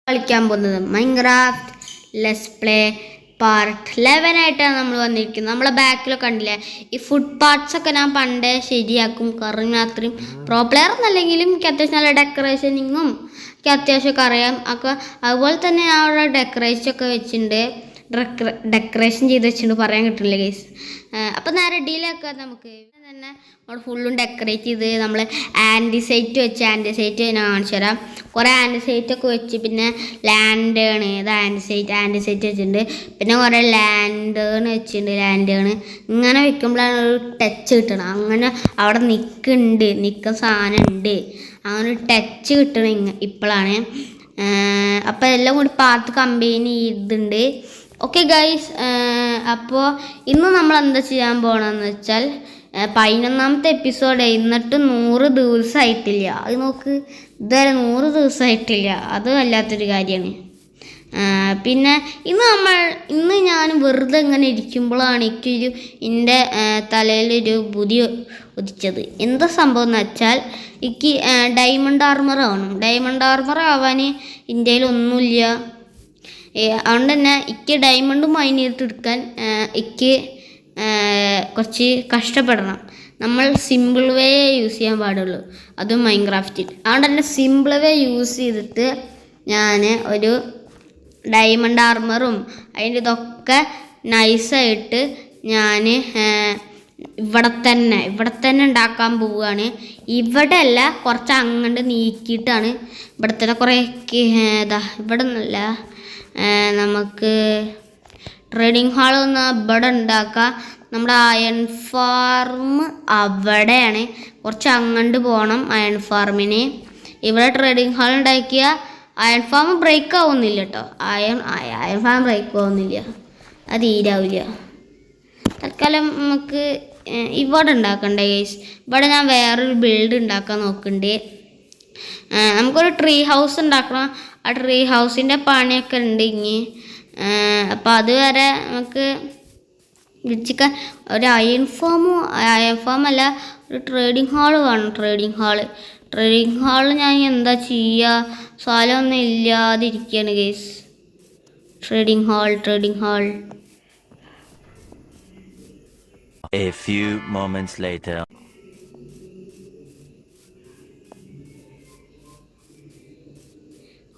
കളിക്കാൻ പോകുന്നത് Minecraft let's play part 11 ആയിട്ടാണ് നമ്മൾ വന്നിരിക്കുന്നത്. നമ്മളെ ബാക്കിലൊക്കെ കണ്ടില്ലേ, ഈ ഫുഡ് പാർട്സ് ഒക്കെ ഞാൻ പണ്ടേ ശരിയാക്കും. കാരണം ഞാൻ അത്രയും പ്രോ പ്ലെയർ എന്നല്ലെങ്കിലും എനിക്ക് അത്യാവശ്യം നല്ല ഡെക്കറേഷനിങ്ങും എനിക്ക് അത്യാവശ്യമൊക്കെ അറിയാം. അപ്പോൾ അതുപോലെ തന്നെ ഞാൻ അവിടെ ഡെക്കറേഷനൊക്കെ വെച്ചിട്ടുണ്ട്, ഡെക്കറേഷൻ ചെയ്ത് വെച്ചിട്ടുണ്ട്, പറയാൻ കിട്ടില്ല ഗൈസ്. അപ്പോൾ നേരെ ഡീലൊക്കെ നമുക്ക് തന്നെ അവിടെ ഫുള്ളും ഡെക്കറേറ്റ് ചെയ്ത് നമ്മൾ ആൻറ്റിസൈറ്റ് ഞാൻ കാണിച്ചു തരാം. കുറേ ആൻറ്റിസൈറ്റൊക്കെ വെച്ച് പിന്നെ ലാൻഡേൺ ഇത് ആൻറ്റിസൈറ്റ് വെച്ചിട്ടുണ്ട്. പിന്നെ കുറേ ലാൻഡേൺ വെച്ചിട്ടുണ്ട്. ഇങ്ങനെ വെക്കുമ്പോഴാണ് ഒരു ടച്ച് കിട്ടണം. അങ്ങനെ അവിടെ നിൽക്കുന്ന സാധനം ഉണ്ട്, അങ്ങനെ ഒരു ടച്ച് കിട്ടണം ഇപ്പോഴാണ്. അപ്പോൾ എല്ലാം കൂടി പാർട്ട് കമ്പൈൻ ചെയ്തിട്ടുണ്ട്. ഓക്കെ ഗൈസ്, അപ്പോൾ ഇന്ന് നമ്മൾ എന്താ ചെയ്യാൻ പോകണമെന്ന് വെച്ചാൽ 11ാമത്തെ എപ്പിസോഡ്. എന്നിട്ട് 100 ദിവസമായിട്ടില്ല. അത് നോക്ക്, ഇതുവരെ 100 ദിവസമായിട്ടില്ല. അത് വല്ലാത്തൊരു കാര്യമാണ്. പിന്നെ ഇന്ന് ഞാൻ വെറുതെ ഇങ്ങനെ ഇരിക്കുമ്പോഴാണ് എൻ്റെ തലയിലൊരു ബുദ്ധി ഉദിച്ചത്. എന്താ സംഭവം എന്ന് വെച്ചാൽ എനിക്ക് ഡയമണ്ട് ആർമർ ആവണം. ഡയമണ്ട് ആർമർ ആവാൻ ഇന്ത്യയിൽ ഒന്നുമില്ല. അതുകൊണ്ട് തന്നെ എനിക്ക് ഡയമണ്ട് മൈൻ ചെയ്തിട്ടെടുക്കാൻ എനിക്ക് കുറച്ച് കഷ്ടപ്പെടണം. നമ്മൾ സിമ്പിൾ വേ യൂസ് ചെയ്യാൻ പാടുള്ളൂ, അതും മൈൻക്രാഫ്റ്റിൽ. അതുകൊണ്ട് തന്നെ സിമ്പിൾ വേ യൂസ് ചെയ്തിട്ട് ഞാൻ ഒരു ഡയമണ്ട് ആർമറും അതിൻ്റെ ഇതൊക്കെ നൈസായിട്ട് ഞാൻ ഇവിടെ തന്നെ ഉണ്ടാക്കാൻ പോവുകയാണ്. ഇവിടെ അല്ല, കുറച്ച് അങ്ങോട്ട് നീക്കിയിട്ടാണ്. ഇവിടെ തന്നെ കുറേ ഇവിടെ നിന്നല്ല, നമുക്ക് ട്രേഡിംഗ് ഹാൾ ഒന്ന് ഇവിടെ ഉണ്ടാക്കാം. നമ്മുടെ അയൺ ഫാർം അവിടെയാണ്, കുറച്ച് അങ്ങോട്ട് പോകണം അയൺ ഫാർമിന്. ഇവിടെ ട്രേഡിംഗ് ഹാൾ ഉണ്ടാക്കിയ അയൺ ഫാം ബ്രേക്ക് ആവുന്നില്ല കേട്ടോ. അയൺ ഫാം ബ്രേക്ക് ആവുന്നില്ല, അത് തീരാവില്ല. തൽക്കാലം നമുക്ക് ഇവിടെ ഉണ്ടാക്കണ്ടേ ഗൈസ്. ഇവിടെ ഞാൻ വേറൊരു ബിൽഡ് ഉണ്ടാക്കാൻ നോക്കുന്നുണ്ട്. നമുക്കൊരു ട്രീ ഹൗസ് ഉണ്ടാക്കണം. ആ ട്രീ ഹൗസിൻ്റെ പണിയൊക്കെ ഉണ്ട് ഇനി. അപ്പോൾ അതുവരെ നമുക്ക് വിളിച്ചിക്കാൻ ഒരു അയൺ ഫാം അല്ല, ഒരു ട്രേഡിംഗ് ഹാൾ വേണം. ട്രേഡിംഗ് ഹാൾ ഞാൻ എന്താ ചെയ്യുക, സ്ഥലമൊന്നും ഇല്ലാതിരിക്കുകയാണ് guys. Trading hall A few moments later.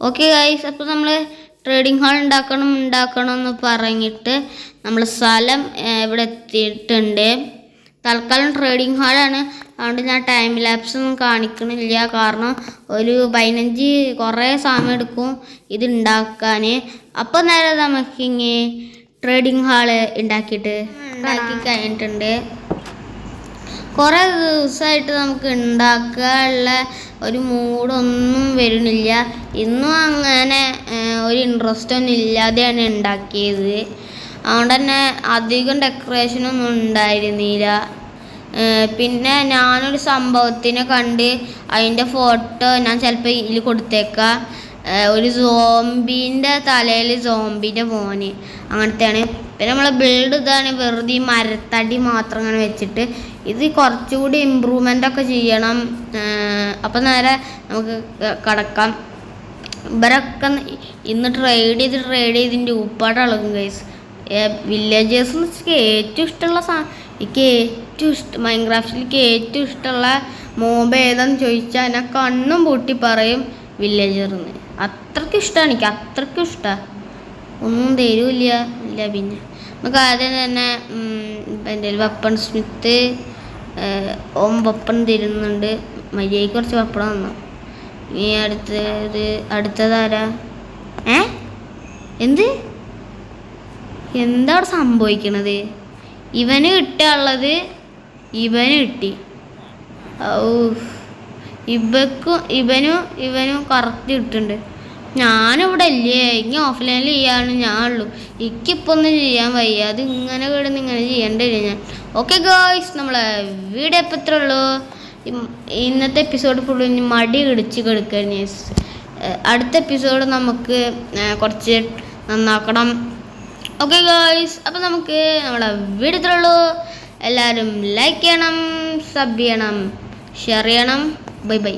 Okay guys, അപ്പോൾ നമ്മൾ ട്രേഡിംഗ് ഹാൾ ഉണ്ടാക്കണം എന്ന് പറഞ്ഞിട്ട് നമ്മൾ സ്ഥലം ഇവിടെ എത്തിയിട്ടുണ്ട്. തൽക്കാലം ട്രേഡിംഗ് ഹാളാണ്, അതുകൊണ്ട് ഞാൻ ടൈം ലാപ്സ് ഒന്നും കാണിക്കണില്ല. കാരണം ഒരു 15 കുറേ സമയം എടുക്കും ഇത് ഉണ്ടാക്കാൻ. അപ്പോൾ നേരെ നമുക്കിങ്ങ് ട്രേഡിംഗ് ഹാള് ഉണ്ടാക്കി കഴിഞ്ഞിട്ടുണ്ട്. കുറേ ദിവസമായിട്ട് നമുക്ക് ഉണ്ടാക്കാനുള്ള ഒരു മൂഡൊന്നും വരുന്നില്ല. ഇന്നും അങ്ങനെ ഒരു ഇൻട്രസ്റ്റ് ഒന്നും ഇല്ലാതെയാണ് ഉണ്ടാക്കിയത്. അതുകൊണ്ട് തന്നെ അധികം ഡെക്കറേഷനൊന്നും ഉണ്ടായിരുന്നില്ല. പിന്നെ ഞാനൊരു സംഭവത്തിനെ കണ്ട് അതിൻ്റെ ഫോട്ടോ ഞാൻ ചിലപ്പോൾ ഇതിൽ കൊടുത്തേക്കാം. ഒരു സോംബീൻ്റെ തലയിൽ സോംബീൻ്റെ മോന് അങ്ങനത്തെയാണ്. പിന്നെ നമ്മളെ ബിൽഡ് ഇതാണ്, വെറുതെ ഈ മരത്തടി മാത്രം അങ്ങനെ വെച്ചിട്ട്. ഇത് കുറച്ചുകൂടി ഇമ്പ്രൂവ്മെൻ്റൊക്കെ ചെയ്യണം. അപ്പം നേരെ നമുക്ക് കടക്കാം. ഇവരൊക്കെ ഇന്ന് ട്രേഡ് ചെയ്തിൻ്റെ ഉപ്പാട് അളകും ഗൈസ്. വില്ലേജേഴ്സ് എന്ന് വെച്ചാൽ ഏറ്റവും ഇഷ്ടമുള്ള മൈൻക്രാഫ്റ്റിലേക്ക് ഏറ്റവും ഇഷ്ടമുള്ള മോബ് ഏതാന്ന് ചോദിച്ചാൽ ഞാൻ കണ്ണും പൂട്ടി പറയും വില്ലേജർന്ന്. അത്രയ്ക്കും ഇഷ്ടമാണ് എനിക്ക്, അത്രയ്ക്കും ഇഷ്ടമാണ്. ഒന്നും തരൂല്ല. പിന്നെ നമുക്ക് ആദ്യം തന്നെ എൻ്റെ വെപ്പൺ സ്മിത്ത് വെപ്പൺ തരുന്നുണ്ട്. മര്യാദയ്ക്ക് കുറച്ച് വെപ്പൺ തന്നു. ഇനി അടുത്തതാരാ? എന്താ അവിടെ സംഭവിക്കണത്? ഇവന് കിട്ടാനുള്ളത് ഇവന് കിട്ടി. ഇവനും കറക്റ്റ് കിട്ടുന്നുണ്ട്. ഞാനിവിടെ ഇല്ലേ, ഇങ്ങനെ ഓഫ്ലൈനിൽ ചെയ്യാൻ ഞാനുള്ളൂ. എനിക്കിപ്പോൾ ഒന്നും ചെയ്യാൻ വയ്യ. അത് ഇങ്ങനെ കിടന്ന് ഇങ്ങനെ ചെയ്യേണ്ടി വരും ഞാൻ. ഓക്കെ ഗായ്സ്, നമ്മളെ വീഡിയോ ഇപ്പോൾ ഇത്രേ ഉള്ളൂ. ഇന്നത്തെ എപ്പിസോഡ് ഫുള്ള് ഇനി മടി ഇടിച്ച് കിടക്കുകയാണ്. അടുത്ത എപ്പിസോഡ് നമുക്ക് കുറച്ച് നന്നാക്കണം. ഓക്കെ ഗായ്സ്, അപ്പോൾ നമുക്ക് നമ്മളെ വീഡിയോ ഇത്രേ ഉള്ളൂ. എല്ലാവരും ലൈക്ക് ചെയ്യണം, സബ് ചെയ്യണം, ഷെയർ ചെയ്യണം. Bye bye.